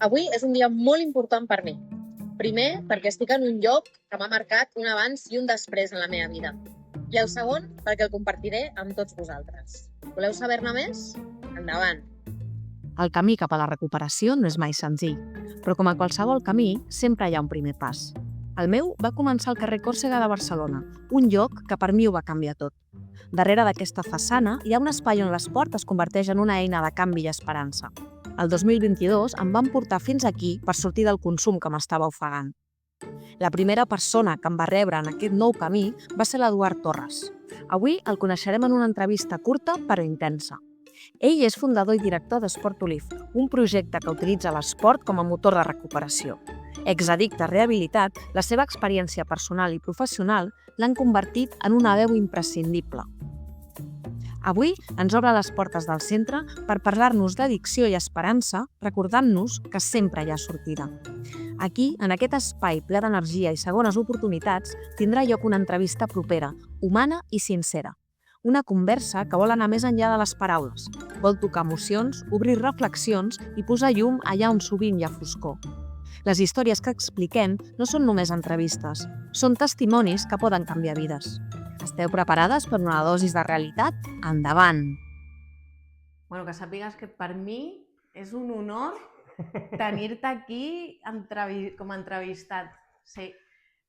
Avui és un dia molt important per mi. Primer, perquè estic en un lloc que m'ha marcat un abans i un després en la meva vida. I el segon, perquè el compartiré amb tots vosaltres. Voleu saber-ne més? Endavant! El camí cap a la recuperació no és mai senzill, però com a qualsevol camí, sempre hi ha un primer pas. El meu va començar al carrer Còrsega de Barcelona, un lloc que per mi ho va canviar tot. Darrere d'aquesta façana hi ha un espai on l'esport es converteix en una eina de canvi i esperança. El 2022 em van portar fins aquí per sortir del consum que m'estava ofegant. La primera persona que em va rebre en aquest nou camí va ser l'Eduard Torres. Avui el coneixerem en una entrevista curta però intensa. Ell és fundador i director d'Esport Olive, un projecte que utilitza l'esport com a motor de recuperació. Exaddicte rehabilitat, la seva experiència personal i professional l'han convertit en una veu imprescindible. Avui ens obre les portes del centre per parlar-nos d'addicció i esperança, recordant-nos que sempre hi ha sortida. Aquí, en aquest espai ple d'energia i segones oportunitats, tindrà lloc una entrevista propera, humana i sincera. Una conversa que vol anar més enllà de les paraules, vol tocar emocions, obrir reflexions i posar llum allà on sovint hi ha foscor. Les històries que expliquem no són només entrevistes, són testimonis que poden canviar vides. Esteu preparades per una dosi de realitat? Endavant! Bueno, que sàpigues que per mi és un honor tenir-te aquí com a entrevistat. Sí,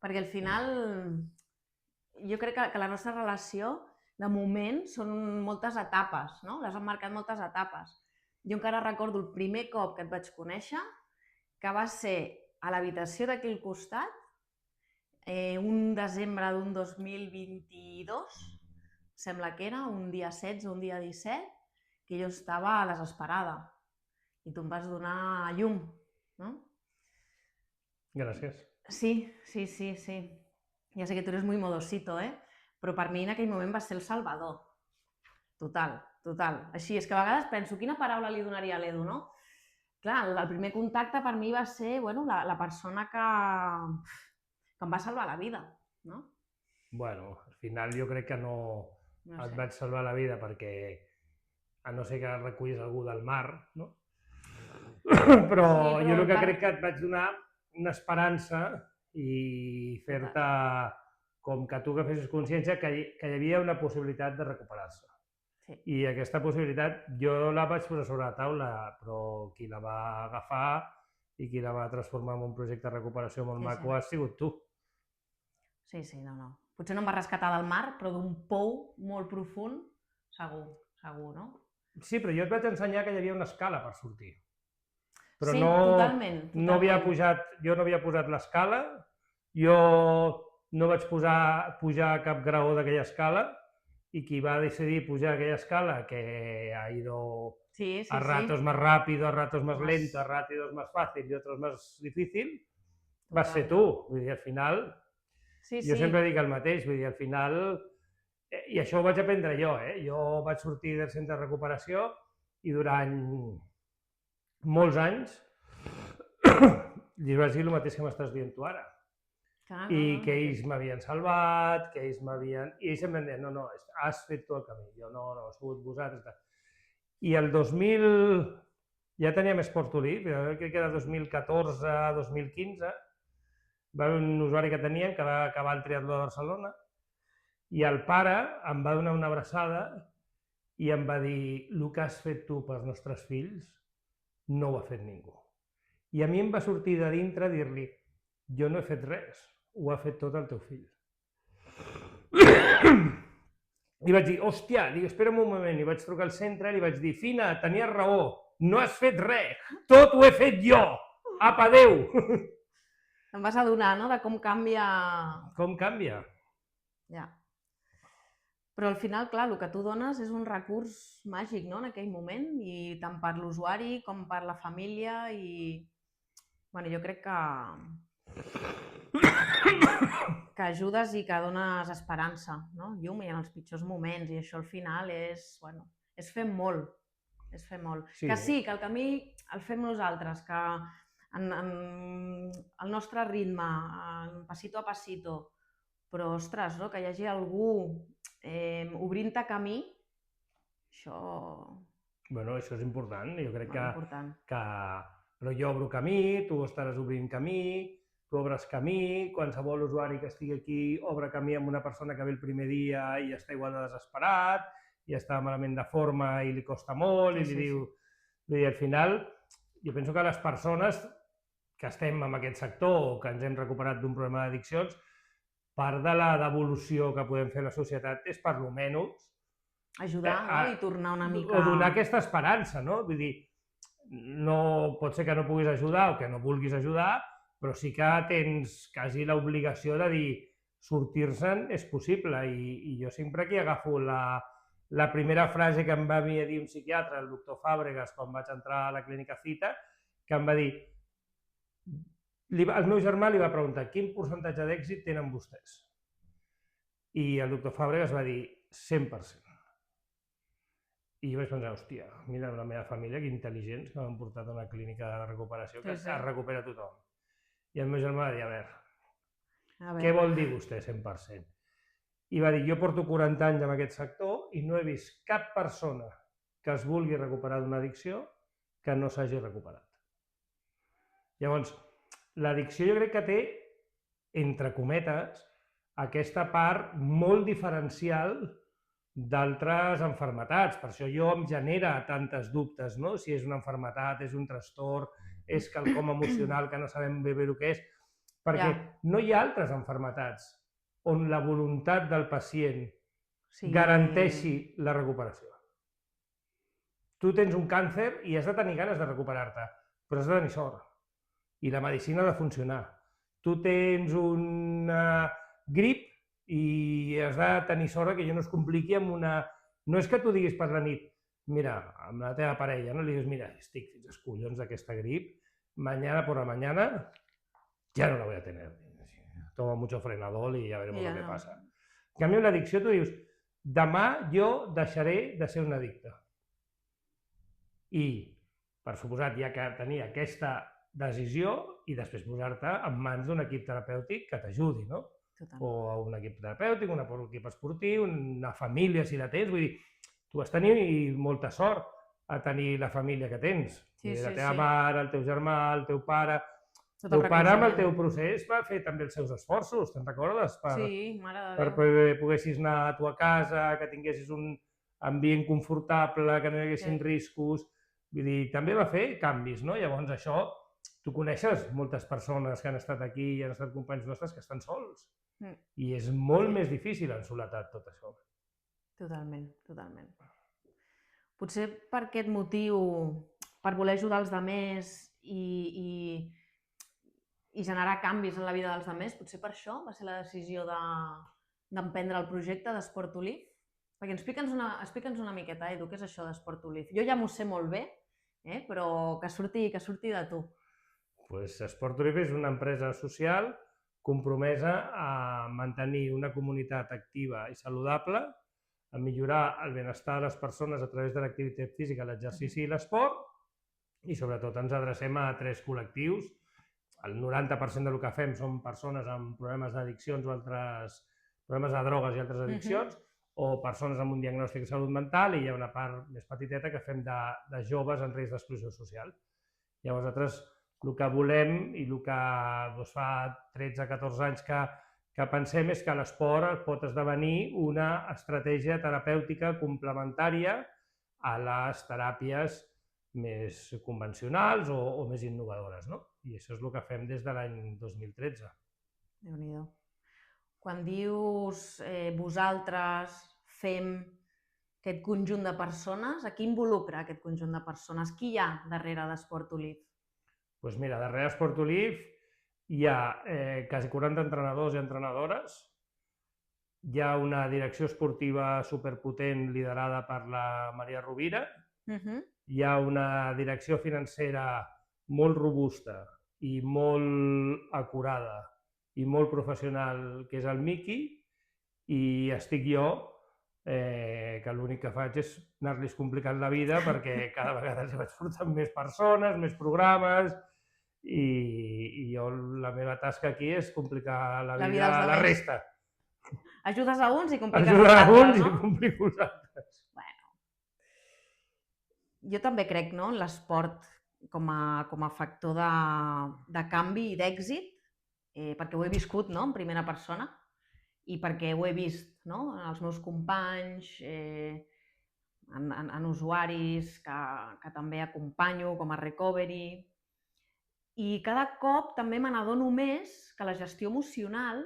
perquè al final jo crec que la nostra relació de moment són moltes etapes, no? Les han marcat moltes etapes. Jo encara recordo el primer cop que et vaig conèixer, que va ser a l'habitació d'aquí al costat, un desembre d'un 2022, sembla que era, un dia 16 o un dia 17, que jo estava desesperada i tu em vas donar llum, no? Gràcies. Sí. Ja sé que tu eres muy modosito, però per mi en aquell moment va ser el salvador. Total. Així, és que a vegades penso, quina paraula li donaria a l'Edu, no? Clar, el primer contacte per mi va ser la persona que em va salvar la vida, no? Bueno, al final jo crec que no et vaig salvar la vida perquè, a no ser que recullis algú del mar, no? Però jo el que crec que et vaig donar una esperança i fer-te com que tu agafessis consciència que hi havia una possibilitat de recuperar-se. Sí. I aquesta possibilitat jo la vaig posar sobre la taula, però qui la va agafar i qui la va transformar en un projecte de recuperació molt maco has sigut tu. Sí, no. Potser no em va rescatar del mar, però d'un pou molt profund, segur, no? Sí, però jo et vaig ensenyar que hi havia una escala per sortir. Però sí, no, totalment. jo no havia pujat l'escala, jo no vaig pujar a cap graó d'aquella escala i qui va decidir pujar aquella escala, que ha ido a ratos más rápido, a ratos más lento, a ratos más fácil y otros más difícil, vas ser tu. Vull dir, al final, jo sempre dic el mateix, vull dir, al final, i això ho vaig aprendre jo, jo vaig sortir del centre de recuperació i durant molts anys li vaig dir el mateix que m'estàs dient tu ara. I que ells m'havien salvat, que ells m'havien... I ells em van dir, no, has fet tu el camí. Jo no, ha sigut vosaltres. I el 2000... ja teníem Esport Olive, crec que era 2014-2015, va haver un usuari que teníem que va acabar el triatló de Barcelona i el pare em va donar una abraçada i em va dir, el que has fet tu pels nostres fills no ho ha fet ningú. I a mi em va sortir de dintre dir-li, jo no he fet res, ho ha fet tot el teu fill. I vaig dir, hòstia, espera'm un moment, i vaig trucar al centre i li vaig dir, Fina, tenies raó, no has fet res, tot ho he fet jo, apa, adéu. Em vas adonar, no?, de com canvia... Com canvia? Ja. Però al final, clar, el que tu dones és un recurs màgic, no?, en aquell moment, i tant per l'usuari com per la família, i... Bueno, jo crec que ajudes i que dones esperança, no?, llum, i en els pitjors moments, i això al final és fer molt, Que sí, que el camí el fem nosaltres, que el nostre ritme, passito a passito, però, ostres, que hi hagi algú obrint-te camí, això... Bueno, això és important. Jo crec que Però jo obro camí, tu estaràs obrint camí, tu obres camí, qualsevol usuari que estigui aquí obre camí amb una persona que ve el primer dia i està igual de desesperat, i està malament de forma i li costa molt, i li diu... Vull dir, al final, jo penso que les persones que estem en aquest sector o que ens hem recuperat d'un problema d'addiccions, part de la devolució que podem fer a la societat és, per lo menys, Ajudar i tornar una mica... o donar aquesta esperança, no? Vull dir, no pot ser que no puguis ajudar o que no vulguis ajudar, però sí que tens quasi l'obligació de dir sortir-se'n és possible. I jo sempre aquí agafo la primera frase que em va dir un psiquiatre, el doctor Fàbregas, quan vaig entrar a la clínica Cita, que em va dir... El meu germà li va preguntar quin percentatge d'èxit tenen vostès? I el doctor Fàbregas va dir 100%. I jo vaig pensar, hòstia, mira la meva família, que intel·ligents, que m'han portat a una clínica de recuperació que es recupera tothom. I el meu germà va dir, a veure, què vol dir vostè 100%? I va dir, jo porto 40 anys en aquest sector i no he vist cap persona que es vulgui recuperar d'una addicció que no s'hagi recuperat. Llavors, l'addicció jo crec que té, entre cometes, aquesta part molt diferencial d'altres malalties. Per això jo em genera tantes dubtes, no? Si és una malaltia, és un trastorn, és quelcom emocional que no sabem bé el que és, perquè no hi ha altres malalties on la voluntat del pacient garanteixi la recuperació. Tu tens un càncer i has de tenir ganes de recuperar-te, però has de tenir sort. I la medicina ha de funcionar. Tu tens una grip i has de tenir sort que jo no es compliqui amb una... No és que tu diguis per la nit, mira, amb la teva parella, no? Li dius, mira, estic fins als collons d'aquesta grip, mañana por la mañana ya no la voy a tener. Toma mucho frenadol y ya veremos lo que pasa. En canvi, amb l'addicció tu dius, demà jo deixaré de ser un addicte. I, per suposat, hi ha que tenir aquesta decisió i després posar-te en mans d'un equip terapèutic que t'ajudi, no? O a un equip terapèutic, un equip esportiu, una família, si la tens. Vull dir, tu has tenir molta sort a tenir la família que tens. La teva mare, el teu germà, el teu pare... El teu pare amb el teu procés va fer també els seus esforços, te'n recordes? Sí, mare de Déu. Per poguessis anar a tu a casa, que tinguessis un ambient confortable, que no hi haguessin riscos... Vull dir, també va fer canvis, no? Llavors això, tu coneixes moltes persones que han estat aquí i han estat companys nostres que estan sols. I és molt més difícil en soledat tot això. Totalment, totalment. Potser per aquest motiu, per voler ajudar els altres i generar canvis en la vida dels altres, potser per això va ser la decisió d'emprendre el projecte d'Esport to Live? Perquè explica'ns una miqueta, Edu, què és això d'Esport to Live? Jo ja m'ho sé molt bé, però que surti de tu. Esport to Live és una empresa social compromesa a mantenir una comunitat activa i saludable, a millorar el benestar de les persones a través de l'activitat física, l'exercici i l'esport, i sobretot ens adrecem a 3 col·lectius. El 90% del que fem són persones amb problemes d'addiccions o altres problemes de drogues i altres addiccions, o persones amb un diagnòstic de salut mental, i hi ha una part més petiteta que fem de joves en risc d'exclusió social. Llavors, nosaltres el que volem i el que fa 13-14 anys que pensem és que l'esport pot esdevenir una estratègia terapèutica complementària a les teràpies més convencionals o més innovadores, no? I això és el que fem des de l'any 2013. Déu-n'hi-do. Quan dius vosaltres fem aquest conjunt de persones, a qui involucra aquest conjunt de persones? Qui hi ha darrere d'Esport to Live? Doncs mira, darrere d'Esport to Live hi ha quasi 40 entrenadors i entrenadores, hi ha una direcció esportiva superpotent liderada per la Maria Rovira, hi ha una direcció financera molt robusta i molt acurada i molt professional, que és el Miqui, i estic jo, que l'únic que faig és anar-los complicant la vida perquè cada vegada els vaig portant més persones, més programes, i jo la meva tasca aquí és complicar la vida a la resta. Ajudes a uns i compliques els altres, no? Ajudes a uns i complico els altres. Jo també crec en l'esport com a factor de canvi i d'èxit, perquè ho he viscut, no?, en primera persona i perquè ho he vist, no?, en els meus companys, en usuaris que també acompanyo com a recovery. I cada cop també me n'adono més que la gestió emocional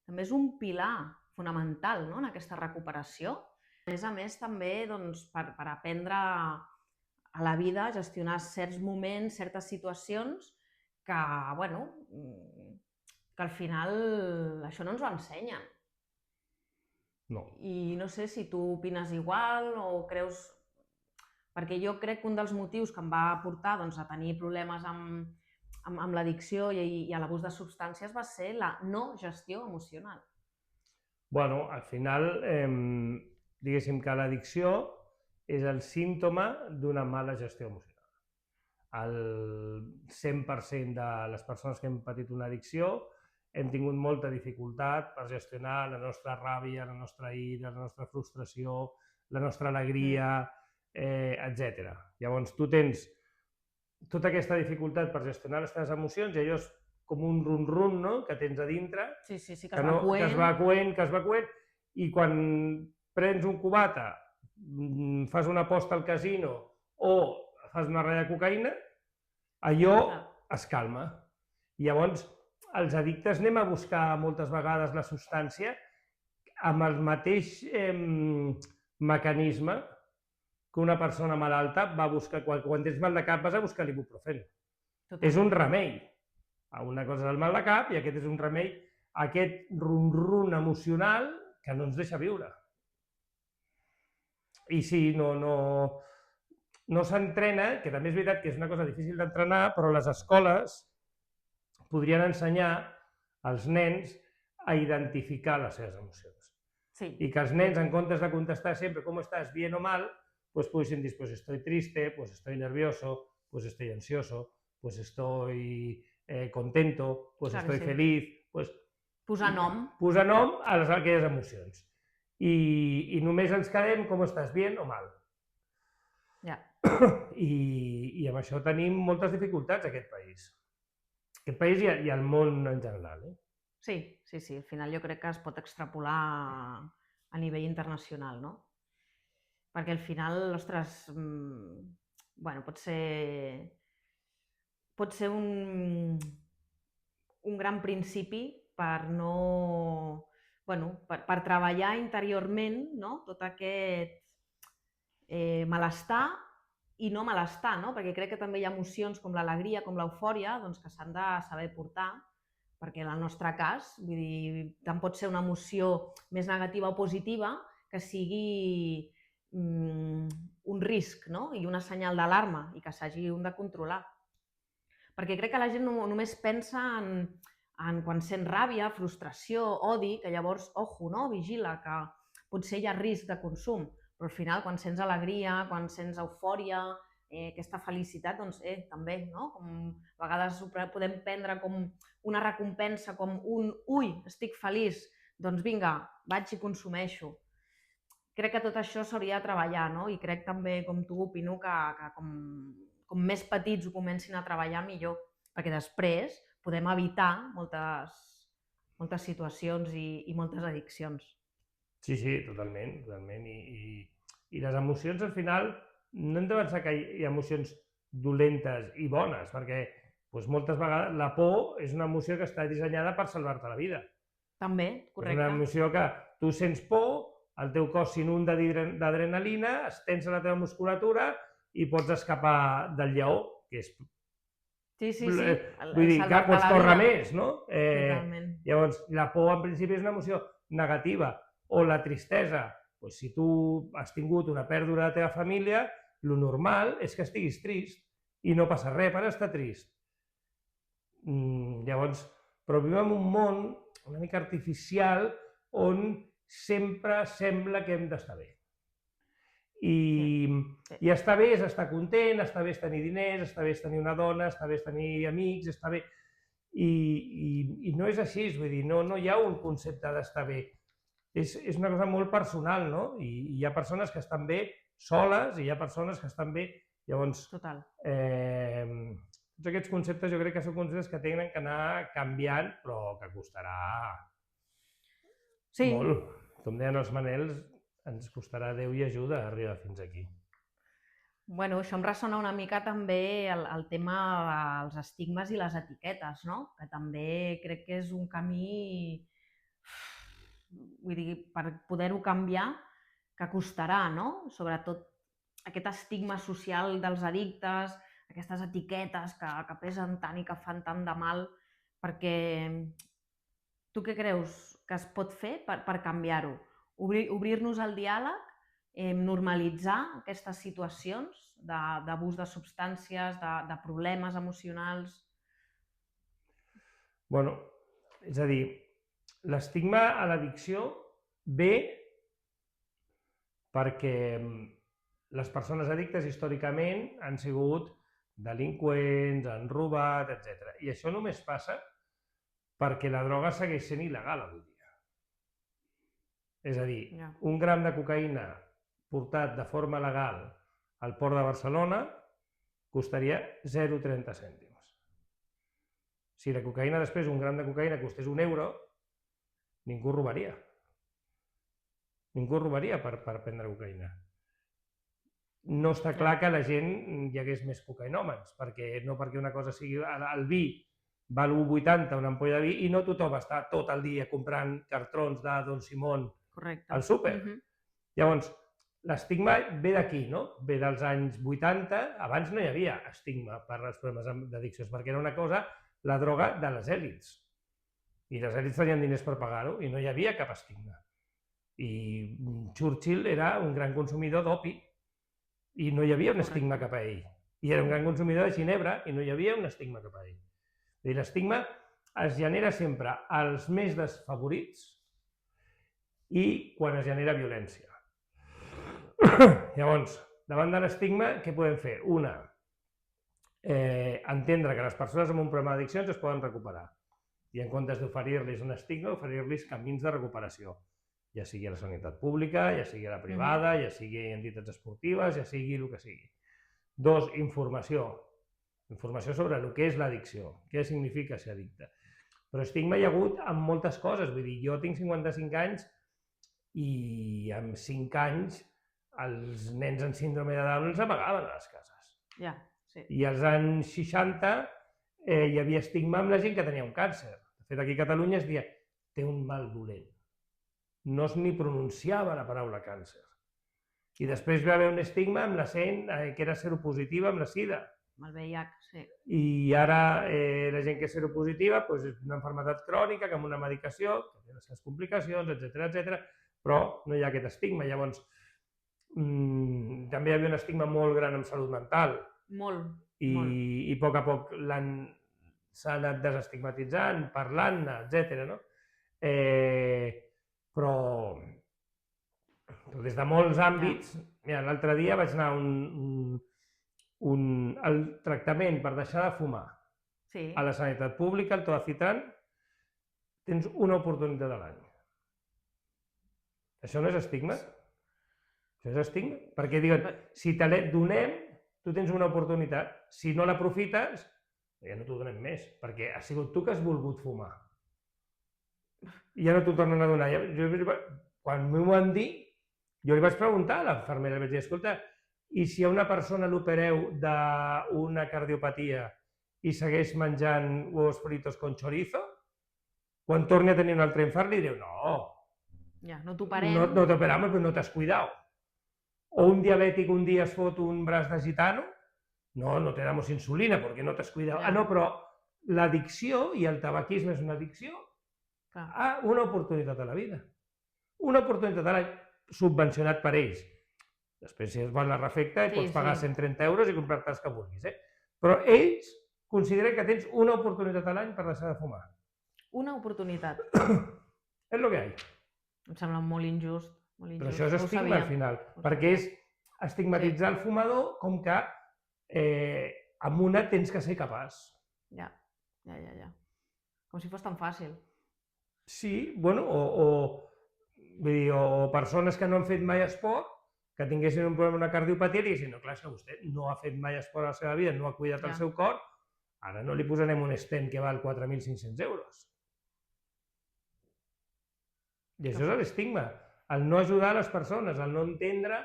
també és un pilar fonamental, no?, en aquesta recuperació. A més, també doncs, per aprendre a la vida a gestionar certs moments, certes situacions que, bueno, que al final això no ens ho ensenyen. No. I no sé si tu opines igual o creus... Perquè jo crec que un dels motius que em va portar doncs, a tenir problemes amb l'addicció i a l'abús de substàncies va ser la no gestió emocional. Bueno, al final, diguéssim que l'addicció és el símptoma d'una mala gestió emocional. El 100% de les persones que hem patit una addicció hem tingut molta dificultat per gestionar la nostra ràbia, la nostra ira, la nostra frustració, la nostra alegria, etc. Llavors, tu tens tota aquesta dificultat per gestionar les teves emocions i allò és com un run-run, no?, que tens a dintre, que es va coent, i quan prens un cubata, fas una aposta al casino o fas una ratlla de cocaïna, allò es calma. I llavors, els addictes anem a buscar moltes vegades la substància amb el mateix mecanisme que una persona malalta va buscar, quan tens mal de cap vas a buscar l'ibuprofeno. És un remei. Una cosa és el mal de cap i aquest és un remei a aquest run-run emocional que no ens deixa viure. I sí, no s'entrena, que també és veritat que és una cosa difícil d'entrenar, però les escoles podrien ensenyar als nens a identificar les seves emocions. Sí. I que els nens, en comptes de contestar sempre com estàs, bien o mal, pues puguin dir, pues estoy triste, pues estoy nervioso, pues estoy ansioso, pues estoy contento, pues estoy feliz. Posar nom. Posar nom a aquelles emocions. I només ens quedem com estàs, bien o mal. Ja. I amb això tenim moltes dificultats a aquest país. Aquest país i al món en general. Sí. Al final jo crec que es pot extrapolar a nivell internacional, no? Perquè al final, ostres, bueno, pot ser un gran principi per no... Bueno, per treballar interiorment, no?, tot aquest malestar i no malestar, no? Perquè crec que també hi ha emocions com l'alegria, com l'eufòria, doncs que s'han de saber portar, perquè en el nostre cas, vull dir, tant pot ser una emoció més negativa o positiva que sigui un risc, no?, i una senyal d'alarma i que s'hagi de controlar. Perquè crec que la gent només pensa en quan sent ràbia, frustració, odi, que llavors, ojo, no?, vigila, que potser hi ha risc de consum, però al final quan sents alegria, quan sents eufòria, aquesta felicitat, doncs també, no?, a vegades ho podem prendre com una recompensa, com un ui, estic feliç, doncs vinga, vaig i consumeixo. Crec que tot això s'hauria de treballar, no?, i crec també, com tu, opino que com més petits ho comencin a treballar, millor, perquè després podem evitar moltes situacions i moltes addiccions. Sí, totalment. I les emocions, al final, no hem de pensar que hi ha emocions dolentes i bones, perquè moltes vegades la por és una emoció que està dissenyada per salvar-te la vida. També, correcte. És una emoció que tu sents por, el teu cos s'inunda d'adrenalina, es tensa la teva musculatura i pots escapar del lleó, que és... Sí. Vull dir que pots córrer més, no? Totalment. Llavors, la por en principi és una emoció negativa, o la tristesa. Si tu has tingut una pèrdua de la teva família, el normal és que estiguis trist i no passa res per estar trist. Llavors, però vivim en un món una mica artificial on sempre sembla que hem d'estar bé. I estar bé és estar content, estar bé és tenir diners, estar bé és tenir una dona, estar bé és tenir amics, estar bé... I no és així, vull dir, no hi ha un concepte d'estar bé. És una cosa molt personal, no? I hi ha persones que estan bé soles i hi ha persones que estan bé Llavors, Total. tots aquests conceptes jo crec que són conceptes que tenen que anar canviant, però que costarà Sí, molt. Com deien els Manels, ens costarà Déu i ajuda arribar fins aquí. bueno, això em ressona una mica també el tema dels estigmes i les etiquetes, no? Que també crec que és un camí, vull dir, per poder-ho canviar, que costarà, no? Sobretot aquest estigma social dels addictes, aquestes etiquetes que pesen tant i que fan tant de mal, perquè tu què creus que es pot fer per canviar-ho? Obrir-nos al diàleg, normalitzar aquestes situacions d'abús de substàncies, de problemes emocionals... Bueno, és a dir, l'estigma a l'addicció ve perquè les persones addictes històricament han sigut delinqüents, han robat, etc. I això només passa perquè la droga segueix sent il·legal avui dia. És a dir, un gram de cocaïna portat de forma legal al port de Barcelona costaria 0,30 cèntims. Si la cocaïna després, un gram de cocaïna costés €1, ningú robaria. Ningú robaria per prendre cocaïna. No està clar que a la gent hi hagués més cocaïnòmens, no perquè una cosa sigui... El vi val 1,80 una ampolla de vi i no tothom està tot el dia comprant cartrons de Don Simón al súper. Llavors, l'estigma ve d'aquí, no? Ve dels anys 80. Abans no hi havia estigma per als problemes d'addiccions, perquè era una cosa, la droga de les èlits. I les èlits tenien diners per pagar-ho i no hi havia cap estigma. I Churchill era un gran consumidor d'opi i no hi havia un estigma cap a ell. I era un gran consumidor de ginebra i no hi havia un estigma cap a ell. L'estigma es genera sempre als més desfavorits i quan es genera violència. Llavors, davant de l'estigma, què podem fer? Una, entendre que les persones amb un problema d'addiccions es poden recuperar i en comptes d'oferir-los un estigma, oferir-los camins de recuperació, ja sigui a la sanitat pública, ja sigui a la privada, ja sigui a entitats esportives, ja sigui el que sigui. Dos, informació. Informació sobre el que és l'addicció, què significa ser addicte. Però estigma hi ha hagut amb moltes coses, vull dir, jo tinc 55 anys i amb 5 anys els nens amb síndrome de Down els amagaven a les cases. Ja, sí. I als anys 60 hi havia estigma amb la gent que tenia un càncer. De fet, aquí a Catalunya es deia, té un mal dolent. No es ni pronunciava la paraula càncer. I després va haver un estigma amb la gent que era seropositiva amb la sida. Amb el VIH, sí. I ara la gent que és seropositiva és una malaltia crònica, que amb una medicació, que té les seves complicacions, etc., però no hi ha aquest estigma. Llavors, també hi havia un estigma molt gran en salut mental. Molt. I a poc s'ha anat desestigmatitzant, parlant-ne, etc. Però des de molts àmbits, l'altre dia vaig anar el tractament per deixar de fumar a la sanitat pública, el Todacitran, tens una oportunitat a l'any. Això no és estigma? Això és estigma? Perquè diuen, si te la donem, tu tens una oportunitat. Si no l'aprofites, ja no t'ho donem més, perquè ha sigut tu que has volgut fumar. I ja no t'ho tornen a donar. Quan m'ho van dir, jo li vaig preguntar a l'infermera, li vaig dir, escolta, i si a una persona l'opereu d'una cardiopatia i segueix menjant huevos fritos con chorizo, quan torni a tenir un altre infart li direu, no t'operem. No t'operamos, però no t'has cuidat. O un diabètic un dia es fot un braç de gitano, no te damos insulina perquè no t'has cuidat. No, però l'addicció, i el tabaquisme és una addicció, una oportunitat a la vida. Una oportunitat a l'any subvencionat per ells. Després, si es vol la refecta, pots pagar 130 € i comprar-te els que vulguis. Però ells consideren que tens una oportunitat a l'any per deixar de fumar. Una oportunitat. És el que hi ha. Em sembla molt injust. Però això és estigma al final, perquè és estigmatitzar el fumador com que amb una tens que ser capaç. Ja. Com si fos tan fàcil. Sí, bueno, o persones que no han fet mai esport que tinguessin un problema, una cardiopatia, i diguessin, no, clar, si vostè no ha fet mai esport a la seva vida, no ha cuidat el seu cor, ara no li posarem un stent que val 4.500 euros. I això és l'estigma, el no ajudar les persones, el no entendre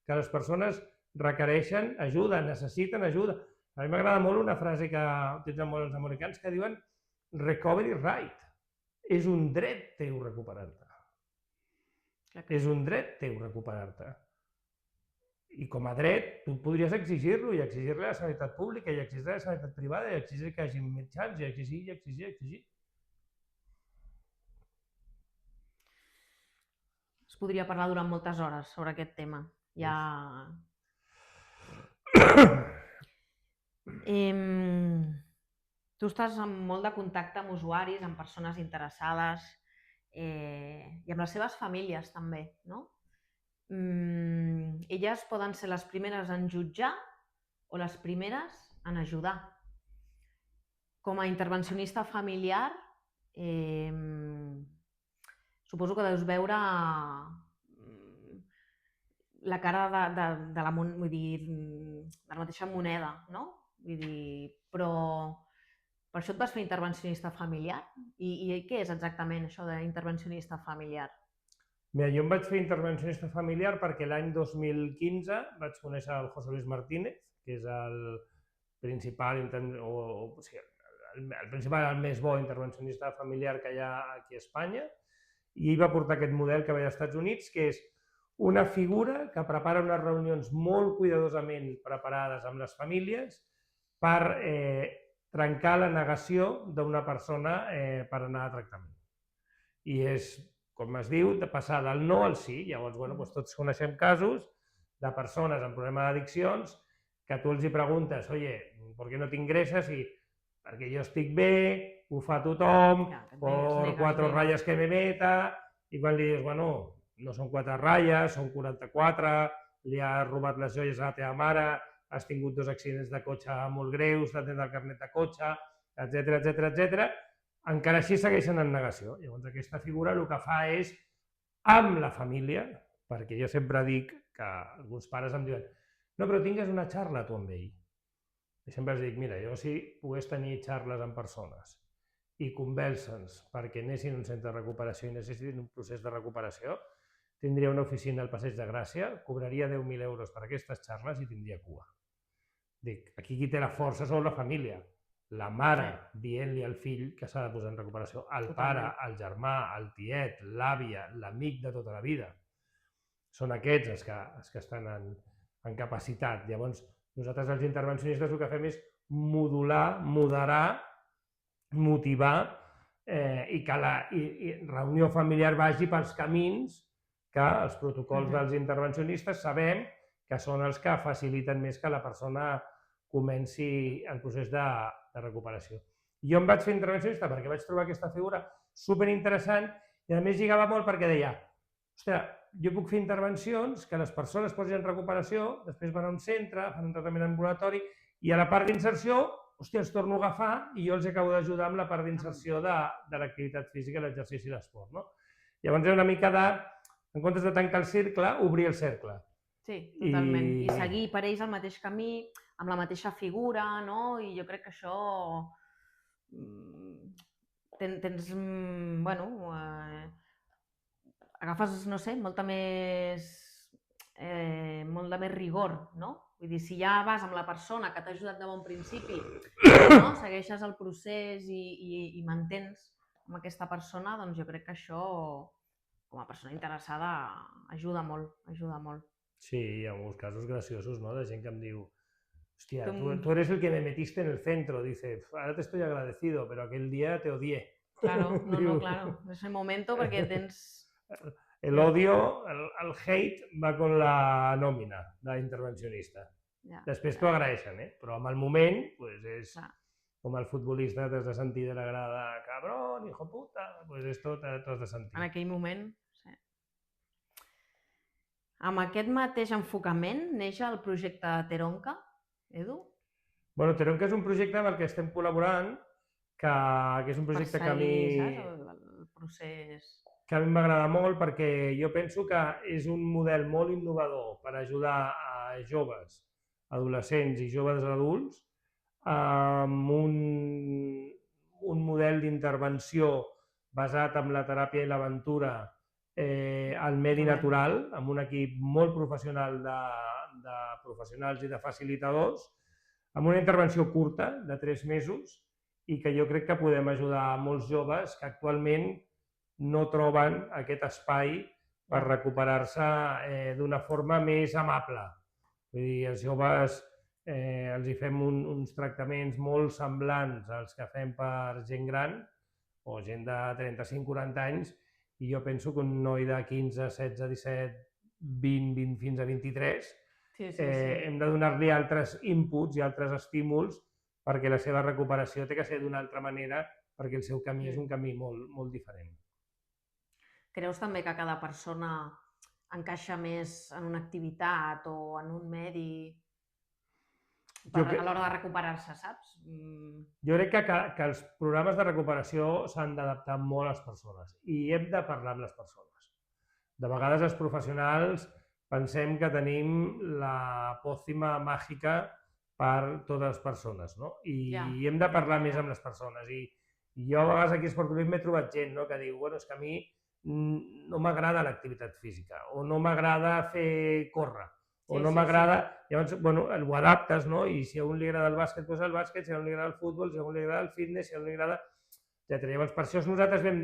que les persones requereixen ajuda, necessiten ajuda. A mi m'agrada molt una frase que utilitzen molt els americans que diuen recovery right. És un dret teu recuperar-te. És un dret teu recuperar-te. I com a dret, tu podries exigir-lo i exigir-li a la sanitat pública i exigir-li a la sanitat privada i exigir que hi hagi mitjans i exigir. Es podria parlar durant moltes hores sobre aquest tema. Tu estàs en molt de contacte amb usuaris, amb persones interessades i amb les seves famílies també, no? Elles poden ser les primeres en jutjar o les primeres en ajudar. Com a intervencionista familiar, suposo que deus veure la cara de la mateixa moneda, no? Però per això et vas fer intervencionista familiar? I què és exactament això d'intervencionista familiar? Mira, jo em vaig fer intervencionista familiar perquè l'any 2015 vaig conèixer el José Luis Martínez, que és el principal, el més bo intervencionista familiar que hi ha aquí a Espanya, i ell va portar aquest model que ve als Estats Units, que és una figura que prepara unes reunions molt cuidadosament preparades amb les famílies per trencar la negació d'una persona per anar a tractament. I és, com es diu, de passar del no al sí. Llavors, tots coneixem casos de persones amb problemes d'addiccions que tu els preguntes, oye, ¿por qué no te ingresas? I perquè jo estic bé, ho fa tothom, por 4 ratlles que me meta, i quan li dius, bueno, no són 4 ratlles, són 44, li has robat les joies a la teva mare, has tingut 2 accidents de cotxe molt greus, t'ha tret el carnet de cotxe, etc. Encara així segueixen en negació. Llavors aquesta figura el que fa és, amb la família, perquè jo sempre dic que alguns pares em diuen no, però tingues una xarra tu amb ell. I sempre els dic, mira, jo si pogués tenir xarres amb persones i convèncer-los perquè anessin a un centre de recuperació i necessitin un procés de recuperació, tindria una oficina al Passeig de Gràcia, cobraria 10.000 euros per aquestes xarres i tindria cua. Dic, aquí qui té la força són la família. La mare dient-li al fill que s'ha de posar en recuperació, el pare, el germà, el tiet, l'àvia, l'amic de tota la vida. Són aquests els que estan en capacitat. Llavors, nosaltres els intervencionistes el que fem és modular, moderar, motivar i que la reunió familiar vagi pels camins que els protocols dels intervencionistes sabem que són els que faciliten més que la persona comenci el procés de recuperació. Jo em vaig fer intervencionista perquè vaig trobar aquesta figura superinteressant i a més lligava molt perquè deia, ostres, jo puc fer intervencions que les persones posin en recuperació, després van a un centre, fan un tractament ambulatori i a la part d'inserció, hòstia, els torno a agafar i jo els acabo d'ajudar amb la part d'inserció de l'activitat física, l'exercici i l'esport. Llavors és una mica de, en comptes de tancar el cercle, obrir el cercle. Sí, totalment. I seguir per ells el mateix camí, amb la mateixa figura, no? I jo crec que això tens, bueno, agafes, no sé, molt de més rigor, no? Vull dir, si ja vas amb la persona que t'ha ajudat de bon principi, segueixes el procés i mantens amb aquesta persona, doncs jo crec que això, com a persona interessada, ajuda molt, ajuda molt. Sí, hi ha molts casos graciosos, ¿no? De gent que em diu, hostia, tú eres el que me metiste en el centro, dice, ahora te estoy agradecido, pero aquel día te odié. Claro, no, claro, es el momento perquè tens... El odio, el hate va con la nòmina d'intervencionista. Després t'ho agraeixen, però en el moment és com el futbolista t'has de sentir de la grada, cabrón, hijo puta, doncs esto t'has de sentir. En aquell moment, sí. Amb aquest mateix enfocament neix el projecte Teronca, Edu? Bueno, Teronca és un projecte amb el que estem col·laborant, que és un projecte que a mi... Per seguir, saps, el procés... que a mi m'agrada molt perquè jo penso que és un model molt innovador per ajudar a joves, adolescents i joves adults amb un model d'intervenció basat en la teràpia i l'aventura al medi natural, amb un equip molt professional de professionals i de facilitadors, amb una intervenció curta, de 3 mesos, i que jo crec que podem ajudar molts joves que actualment no troben aquest espai per recuperar-se d'una forma més amable. Vull dir, els joves els hi fem uns tractaments molt semblants als que fem per gent gran o gent de 35-40 anys, i jo penso que un noi de 15, 16, 17, 20, fins a 23 hem de donar-li altres inputs i altres estímuls perquè la seva recuperació té que ser d'una altra manera, perquè el seu camí és un camí molt diferent. Creus també que cada persona encaixa més en una activitat o en un medi a l'hora de recuperar-se, saps? Jo crec que els programes de recuperació s'han d'adaptar molt a les persones i hem de parlar amb les persones. De vegades els professionals pensem que tenim la pòcima màgica per totes les persones, no? I hem de parlar més amb les persones. I jo a vegades aquí a Esportolib m'he trobat gent que diu, bueno, és que a mi no m'agrada l'activitat física, o no m'agrada fer córrer, o no m'agrada... Llavors, bueno, ho adaptes, no? I si a un li agrada el bàsquet, doncs el bàsquet, si a un li agrada el futbol, si a un li agrada el fitness, si a un li agrada... Llavors, per això nosaltres vam,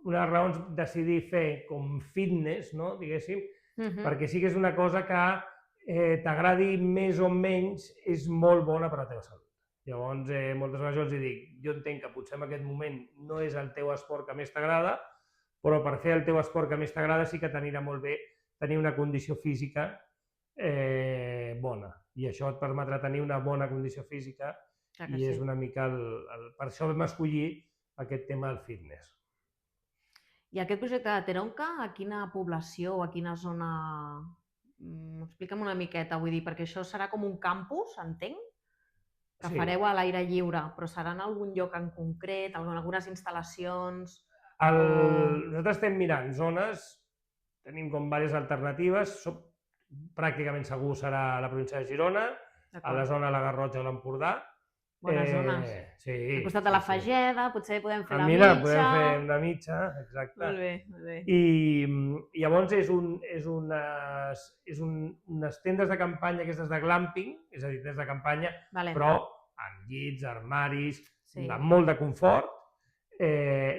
una de les raons, decidir fer com fitness, no? Diguéssim, perquè sí que és una cosa que t'agradi més o menys, és molt bona per a la teva salut. Llavors, moltes vegades jo els dic, jo entenc que potser en aquest moment no és el teu esport que més t'agrada, però per fer el teu esport que més t'agrada sí que t'anirà molt bé tenir una condició física bona. I això et permetrà tenir una bona condició física i és una mica per això vam escollir aquest tema del fitness. I aquest projecte de Teronca, a quina població o a quina zona... Explica'm una miqueta, vull dir, perquè això serà com un campus, entenc, que fareu a l'aire lliure, però serà en algun lloc en concret, en algunes instal·lacions... Nosaltres estem mirant zones, tenim com diverses alternatives, pràcticament segur serà a la província de Girona, a la zona de la Garrotxa o l'Empordà. Bones zones. Sí. Al costat de la Fageda, potser podem fer la mitja. Mira, podem fer una mitja, exacte. Molt bé, molt bé. I llavors és unes tendes de campanya, aquestes de glamping, és a dir, tendes de campanya, però amb llits, armaris, amb molt de confort,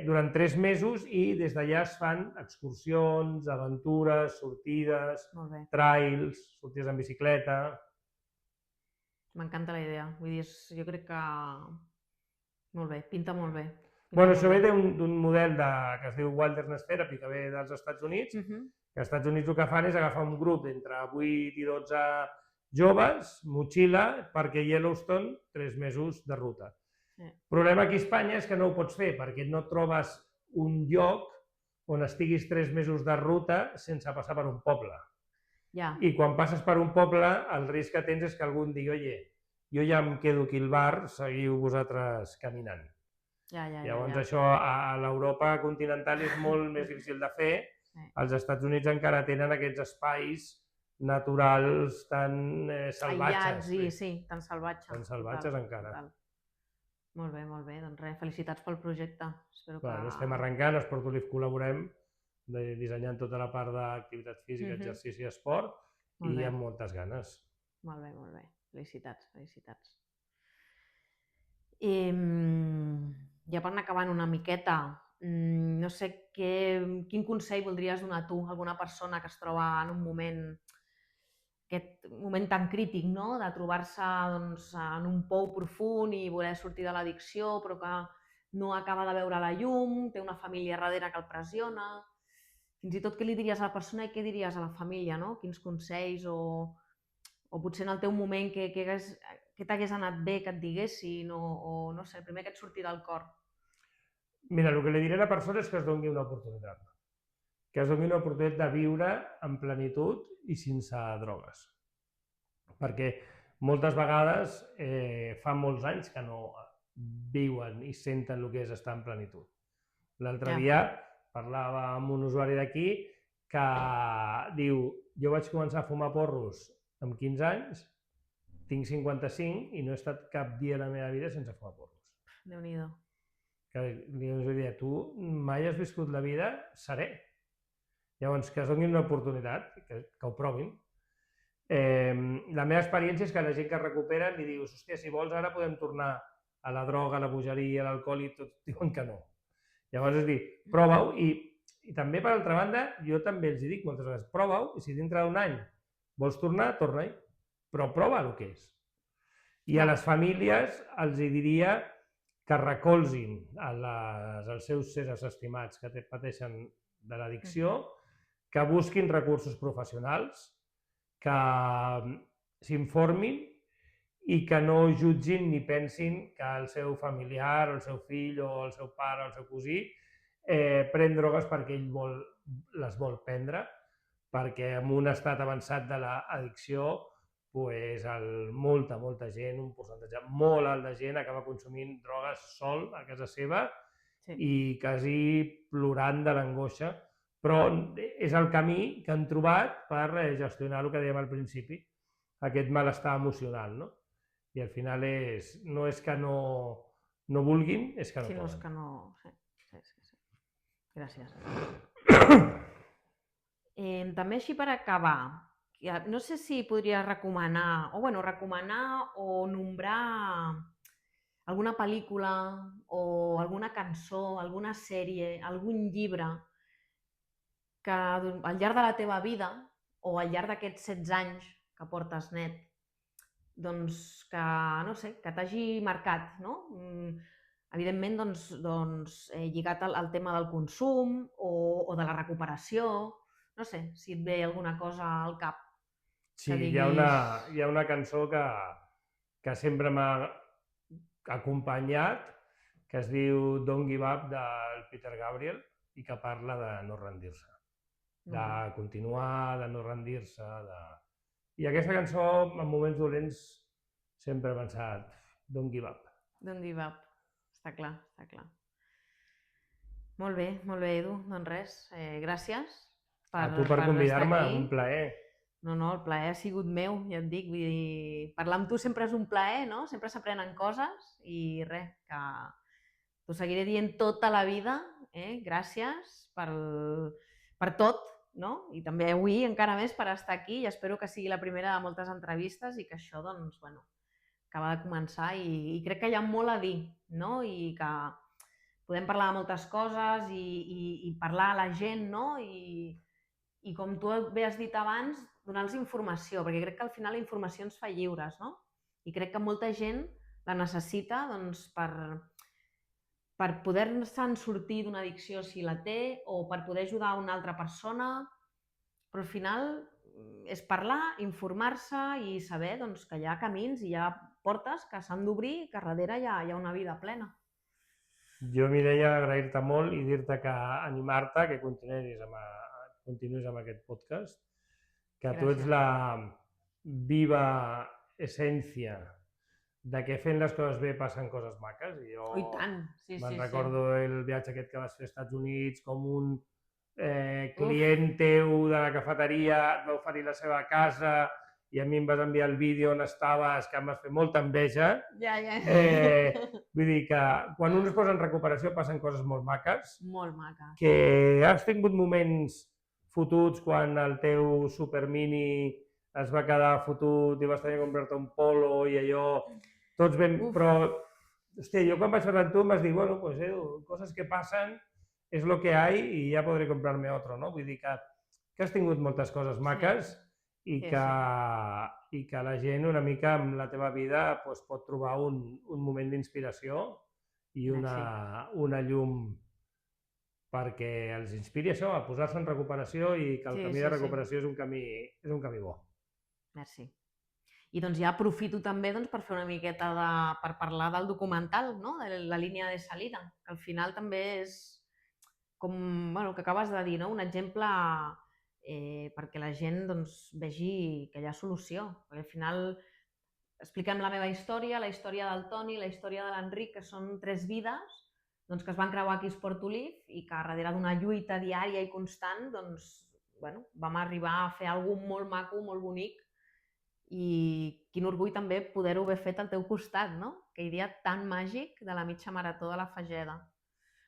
durant 3 mesos, i des d'allà es fan excursions, aventures, sortides, trails, sortides en bicicleta... M'encanta la idea, vull dir, jo crec que... Molt bé, pinta molt bé. Bueno, això ve d'un model que es diu Wilderness Therapy, que ve dels Estats Units, que als Estats Units el que fan és agafar un grup entre 8 i 12 joves, motxilla, perquè Yellowstone, 3 mesos de ruta. El problema aquí a Espanya és que no ho pots fer, perquè no trobes un lloc on estiguis 3 mesos de ruta sense passar per un poble. I quan passes per un poble, el risc que tens és que algú digui, oye, jo ja em quedo aquí al bar, seguiu vosaltres caminant. Llavors això a l'Europa continental és molt més difícil de fer. Els Estats Units encara tenen aquests espais naturals tan salvatges. Aïllats, sí, tan salvatges. Tan salvatges encara. Molt bé, doncs res, felicitats pel projecte. Estem arrencant, a Esportolib col·laborem, dissenyant tota la part d'activitat física, exercici i esport, i amb moltes ganes. Molt bé. Felicitats. Ja per anar acabant una miqueta, no sé quin consell voldries donar tu a alguna persona que es troba en un moment, aquest moment tan crític, no?, de trobar-se en un pou profund i voler sortir de l'addicció, però que no acaba de veure la llum, té una família darrere que el pressiona... Fins i tot què li diries a la persona i què diries a la família, no? Quins consells o potser en el teu moment que t'hagués anat bé que et diguessin o no sé, primer que et sortirà al cor. Mira, el que li diré a la persona és que es doni una oportunitat. Que es doni una oportunitat de viure en plenitud i sense drogues. Perquè moltes vegades fa molts anys que no viuen i senten el que és estar en plenitud. L'altre dia parlava amb un usuari d'aquí que diu, jo vaig començar a fumar porros amb 15 anys, tinc 55 i no he estat cap dia de la meva vida sense fumar porros. Déu-n'hi-do. Que li diria, tu mai has viscut la vida serè. Llavors, que es donin una oportunitat, que ho provin. La meva experiència és que la gent que es recupera li dius, hòstia, si vols ara podem tornar a la droga, a la bogeria, a l'alcohol i tots diuen que no. Llavors és dir, prova-ho i també per altra banda, jo també els dic moltes vegades, prova-ho i si dintre d'un any vols tornar, torna-hi, però prova el que és. I a les famílies els diria que recolzin els seus éssers estimats que pateixen de l'addicció, que busquin recursos professionals, que s'informin i que no jutgin ni pensin que el seu familiar, o el seu fill, o el seu pare, o el seu cosí pren drogues perquè ell les vol prendre, perquè en un estat avançat de l'addicció molta gent, un percentatge molt alt de gent acaba consumint drogues sol a casa seva i quasi plorant de l'angoixa, però és el camí que han trobat per gestionar el que dèiem al principi, aquest malestar emocional, no? I al final no és que no vulguin, és que no poden. Sí, no és que no... Sí. Gràcies. També així per acabar, no sé si podries recomanar o nombrar alguna pel·lícula o alguna cançó, alguna sèrie, algun llibre que al llarg de la teva vida o al llarg d'aquests 16 anys que portes net, doncs que, no sé, que t'hagi marcat, no? Evidentment, doncs, lligat al tema del consum o de la recuperació, no sé, si et ve alguna cosa al cap. Sí, hi ha una cançó que sempre m'ha acompanyat, que es diu Don't Give Up, del Peter Gabriel, i que parla de no rendir-se, de continuar, de no rendir-se. I aquesta cançó, en moments dolents, sempre he pensat, Don't Give Up. Don't Give Up, està clar, està clar. Molt bé, Edu, doncs res, gràcies. A tu per convidar-me, un plaer. No, el plaer ha sigut meu, ja et dic, vull dir, parlar amb tu sempre és un plaer, no? Sempre s'aprenen coses i res, que t'ho seguiré dient tota la vida, gràcies per tot, no? I també avui encara més per estar aquí i espero que sigui la primera de moltes entrevistes i que això, doncs, bueno, acaba de començar i crec que hi ha molt a dir, no? I que podem parlar de moltes coses i parlar a la gent, no? I com tu bé has dit abans, donar-los informació, perquè crec que al final la informació ens fa lliures, no? I crec que molta gent la necessita per poder-se'n sortir d'una addicció si la té o per poder ajudar una altra persona, però al final és parlar, informar-se i saber que hi ha camins i hi ha portes que s'han d'obrir i que darrere hi ha una vida plena. Jo, Mireia, agrair-te molt i dir-te que animar-te, que continuïs amb aquest podcast, que tu ets la viva essència de que fent les coses bé passen coses maques. I jo me'n recordo el viatge aquest que vas fer als Estats Units, com un client teu de la cafeteria et va oferir la seva casa i a mi em vas enviar el vídeo on estaves, que em vas fer molta enveja. Vull dir que quan un es posa en recuperació passen coses molt maques. Molt maques. Que has tingut moments fotuts quan el teu supermini es va quedar fotut i vas tenir que comprar-te un polo i allò, tots ben... Però, hòstia, jo quan vaig parlar amb tu em vas dir, bueno, pues Edu, coses que passen, és lo que hay i ja podré comprar-me otro, no? Vull dir que has tingut moltes coses maques i que la gent una mica amb la teva vida pot trobar un moment d'inspiració i una llum perquè els inspiri això, a posar-se en recuperació i que el camí de recuperació és un camí bo. Merci. I doncs ja aprofito també per fer una miqueta per parlar del documental, de la línia de salida, que al final també és, com que acabes de dir, un exemple perquè la gent vegi que hi ha solució. Perquè al final expliquem la meva història, la història del Toni, la història de l'Enric, que són 3 vides, doncs, que es van creuar aquí a Esport Olive i que darrere d'una lluita diària i constant doncs, bueno, vam arribar a fer alguna cosa molt maco, molt bonic i quin orgull també poder-ho haver fet al teu costat, no? Aquell dia tan màgic de la mitja marató de la Fageda.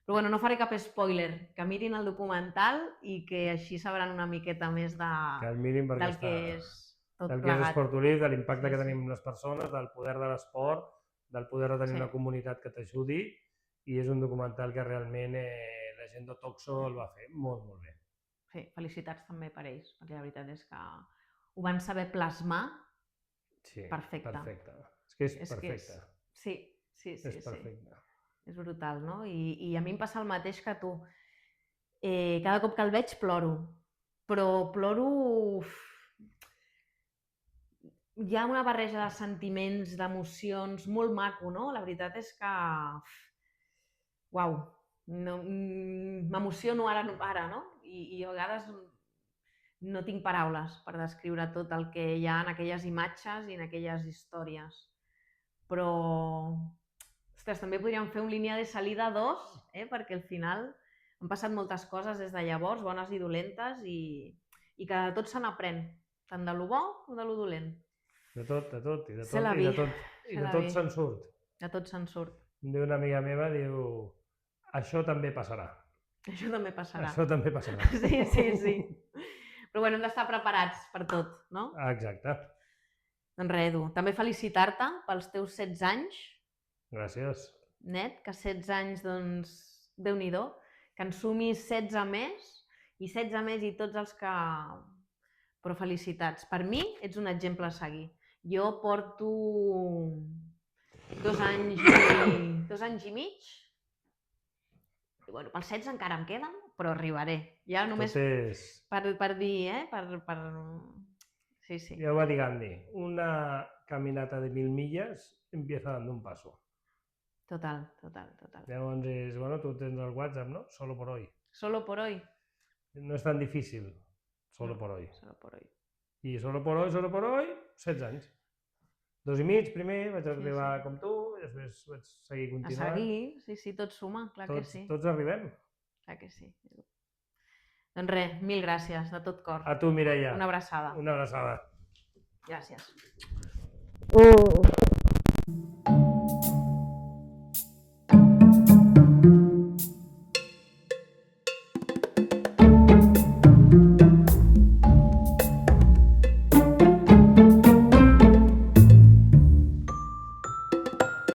Però bueno, no faré cap spoiler, que mirin el documental i que així sabran una miqueta més Que el mirin perquè del que és tot del que és plegat. Esport Olive, de l'impacte Sí, que sí. tenim les persones, del poder de l'esport, del poder de tenir Sí. una comunitat que t'ajudi, i és un documental que realment la gent de Toxo el va fer molt, molt bé. Sí, felicitats també per ells, perquè la veritat és que ho van saber plasmar. Sí, Perfecte. perfecte. És que és És que perfecte. Sí. És perfecte. És brutal, no? I a mi em passa el mateix que a tu. Cada cop que el veig ploro, però ploro... Hi ha una barreja de sentiments, d'emocions, molt maco, no? La veritat és que... Uau! M'emociono ara, no? I a vegades no tinc paraules per descriure tot el que hi ha en aquelles imatges i en aquelles històries. Però, ostres, també podríem fer un línia de salida 2, perquè al final han passat moltes coses des de llavors, bones i dolentes, i que de tot se n'aprèn, tant de lo bo com de lo dolent. De tot, i de C'est la vie. tot se'n surt. De tot se'n surt. Em diu una amiga meva, diu, això també passarà. Això també passarà. Això també passarà. Sí. Però bueno, hem d'estar preparats per tot, no? Exacte. Doncs res, Edu, també felicitar-te pels teus 16 anys, Gràcies. net, que 16 anys, doncs, Déu-n'hi-do, que en sumis 16 més, i 16 més i tots els que... Però felicitats. Per mi ets un exemple a seguir. Jo porto 2 anys i mig, i bueno, pels 16 encara em queden, però arribaré. Ja només per dir, Sí. Ja ho va dir Gandhi, una caminata de 1000 milles empieza dando un paso. Total. Llavors és, bueno, tu tens el WhatsApp, ¿no? Solo por hoy. Solo por hoy. No és tan difícil, solo por hoy. Solo por hoy. I solo por hoy, 16 anys. 2 i mig primer, vaig arribar com tu, i després vaig seguir A continuant. seguir, sí, tot suma, clar que sí. Tots arribem. Clar que sí. Doncs res, mil gràcies, de tot cor. A tu, Mireia. Una abraçada. Una abraçada. Gràcies.